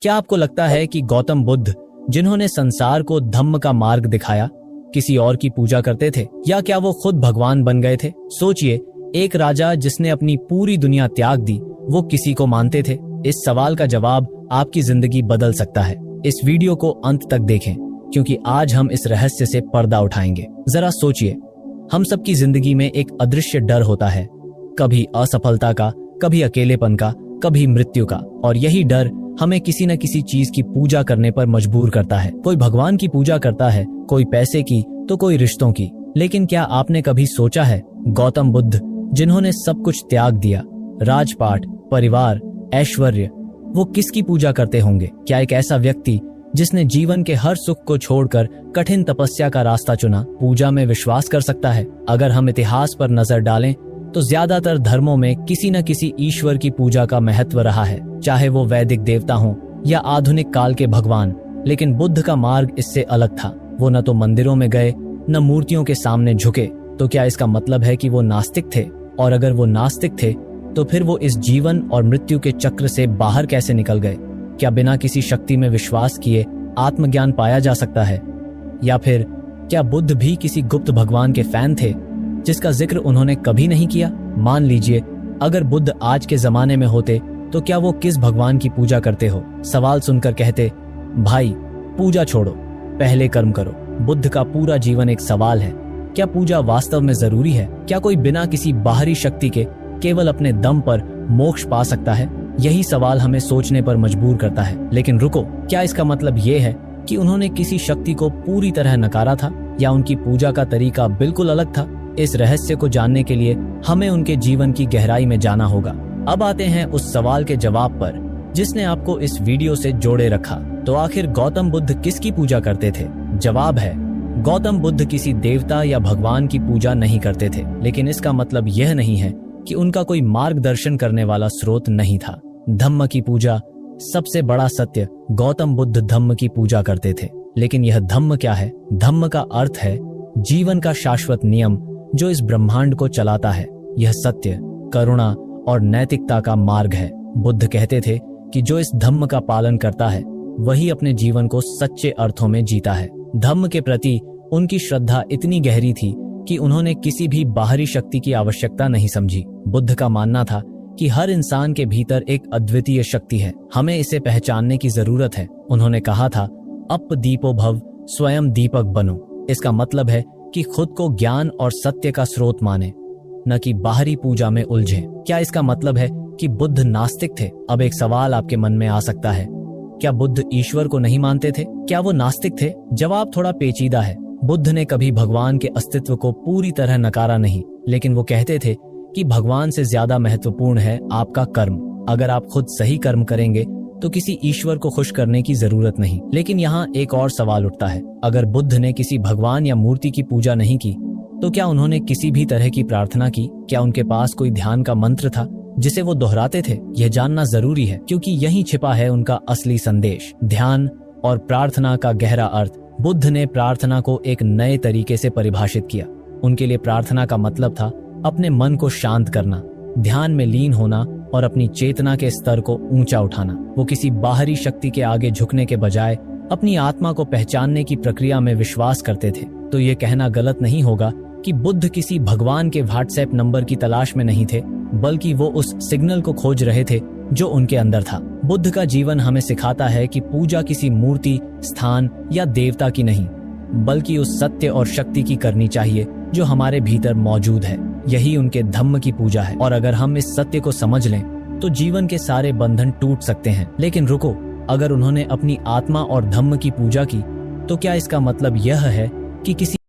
क्या आपको लगता है कि गौतम बुद्ध, जिन्होंने संसार को धम्म का मार्ग दिखाया, किसी और की पूजा करते थे, या क्या वो खुद भगवान बन गए थे? सोचिए, एक राजा जिसने अपनी पूरी दुनिया त्याग दी, वो किसी को मानते थे? इस सवाल का जवाब आपकी जिंदगी बदल सकता है। इस वीडियो को अंत तक देखें, क्योंकि आज हम इस रहस्य से पर्दा उठाएंगे। जरा सोचिए, हम सबकी जिंदगी में एक अदृश्य डर होता है, कभी असफलता का, कभी अकेलेपन का, कभी मृत्यु का, और यही डर हमें किसी न किसी चीज की पूजा करने पर मजबूर करता है। कोई भगवान की पूजा करता है, कोई पैसे की, तो कोई रिश्तों की। लेकिन क्या आपने कभी सोचा है, गौतम बुद्ध, जिन्होंने सब कुछ त्याग दिया, राजपाट, परिवार, ऐश्वर्य, वो किसकी पूजा करते होंगे? क्या एक ऐसा व्यक्ति जिसने जीवन के हर सुख को छोड़कर कठिन तपस्या का रास्ता चुना, पूजा में विश्वास कर सकता है? अगर हम इतिहास पर नजर डालें तो ज्यादातर धर्मों में किसी न किसी ईश्वर की पूजा का महत्व रहा है, चाहे वो वैदिक देवता हों या आधुनिक काल के भगवान। लेकिन बुद्ध का मार्ग इससे अलग था। वो न तो मंदिरों में गए, न मूर्तियों के सामने झुके। तो क्या इसका मतलब है कि वो नास्तिक थे? और अगर वो नास्तिक थे, तो फिर वो इस जीवन और मृत्यु के चक्र से बाहर कैसे निकल गए? क्या बिना किसी शक्ति में विश्वास किए आत्मज्ञान पाया जा सकता है? या फिर क्या बुद्ध भी किसी गुप्त भगवान के फैन थे, जिसका जिक्र उन्होंने कभी नहीं किया? मान लीजिए, अगर बुद्ध आज के जमाने में होते, तो क्या वो किस भगवान की पूजा करते हो? सवाल सुनकर कहते, भाई पूजा छोड़ो, पहले कर्म करो। बुद्ध का पूरा जीवन एक सवाल है, क्या पूजा वास्तव में जरूरी है? क्या कोई बिना किसी बाहरी शक्ति के केवल अपने दम पर मोक्ष पा सकता है? यही सवाल हमें सोचने पर मजबूर करता है। लेकिन रुको, क्या इसका मतलब ये है कि उन्होंने किसी शक्ति को पूरी तरह नकारा था, या उनकी पूजा का तरीका बिल्कुल अलग था? इस रहस्य को जानने के लिए हमें उनके जीवन की गहराई में जाना होगा। अब आते हैं उस सवाल के जवाब पर जिसने आपको इस वीडियो से जोड़े रखा। तो आखिर गौतम बुद्ध किसकी पूजा करते थे? जवाब है, गौतम बुद्ध किसी देवता या भगवान की पूजा नहीं करते थे। लेकिन इसका मतलब यह नहीं है कि उनका कोई मार्गदर्शन करने वाला स्रोत नहीं था। धम्म की पूजा, सबसे बड़ा सत्य, गौतम बुद्ध धम्म की पूजा करते थे। लेकिन यह धम्म क्या है? धम्म का अर्थ है जीवन का शाश्वत नियम जो इस ब्रह्मांड को चलाता है। यह सत्य, करुणा और नैतिकता का मार्ग है। बुद्ध कहते थे कि जो इस धम्म का पालन करता है, वही अपने जीवन को सच्चे अर्थों में जीता है। धम्म के प्रति उनकी श्रद्धा इतनी गहरी थी कि उन्होंने किसी भी बाहरी शक्ति की आवश्यकता नहीं समझी। बुद्ध का मानना था कि हर इंसान के भीतर एक अद्वितीय शक्ति है, हमें इसे पहचानने की जरूरत है। उन्होंने कहा था, अप दीपो भव, स्वयं दीपक बनो। इसका मतलब है कि खुद को ज्ञान और सत्य का स्रोत माने, न कि बाहरी पूजा में उलझे। क्या इसका मतलब है कि बुद्ध नास्तिक थे? अब एक सवाल आपके मन में आ सकता है, क्या बुद्ध ईश्वर को नहीं मानते थे? क्या वो नास्तिक थे? जवाब थोड़ा पेचीदा है। बुद्ध ने कभी भगवान के अस्तित्व को पूरी तरह नकारा नहीं, लेकिन वो कहते थे कि भगवान से ज्यादा महत्वपूर्ण है आपका कर्म। अगर आप खुद सही कर्म करेंगे तो किसी ईश्वर को खुश करने की जरूरत नहीं। लेकिन यहाँ एक और सवाल उठता है, अगर बुद्ध ने किसी भगवान या मूर्ति की पूजा नहीं की, तो क्या उन्होंने किसी भी तरह की प्रार्थना की? क्या उनके पास कोई ध्यान का मंत्र था जिसे वो दोहराते थे? यह जानना जरूरी है, क्योंकि यहीं छिपा है उनका असली संदेश। ध्यान और प्रार्थना का गहरा अर्थ। बुद्ध ने प्रार्थना को एक नए तरीके से परिभाषित किया। उनके लिए प्रार्थना का मतलब था अपने मन को शांत करना, ध्यान में लीन होना और अपनी चेतना के स्तर को ऊंचा उठाना। वो किसी बाहरी शक्ति के आगे झुकने के बजाय अपनी आत्मा को पहचानने की प्रक्रिया में विश्वास करते थे। तो ये कहना गलत नहीं होगा कि बुद्ध किसी भगवान के व्हाट्सएप नंबर की तलाश में नहीं थे, बल्कि वो उस सिग्नल को खोज रहे थे जो उनके अंदर था। बुद्ध का जीवन हमें सिखाता है कि पूजा किसी मूर्ति, स्थान या देवता की नहीं, बल्कि उस सत्य और शक्ति की करनी चाहिए जो हमारे भीतर मौजूद है। यही उनके धम्म की पूजा है। और अगर हम इस सत्य को समझ लें तो जीवन के सारे बंधन टूट सकते हैं। लेकिन रुको, अगर उन्होंने अपनी आत्मा और धम्म की पूजा की, तो क्या इसका मतलब यह है कि किसी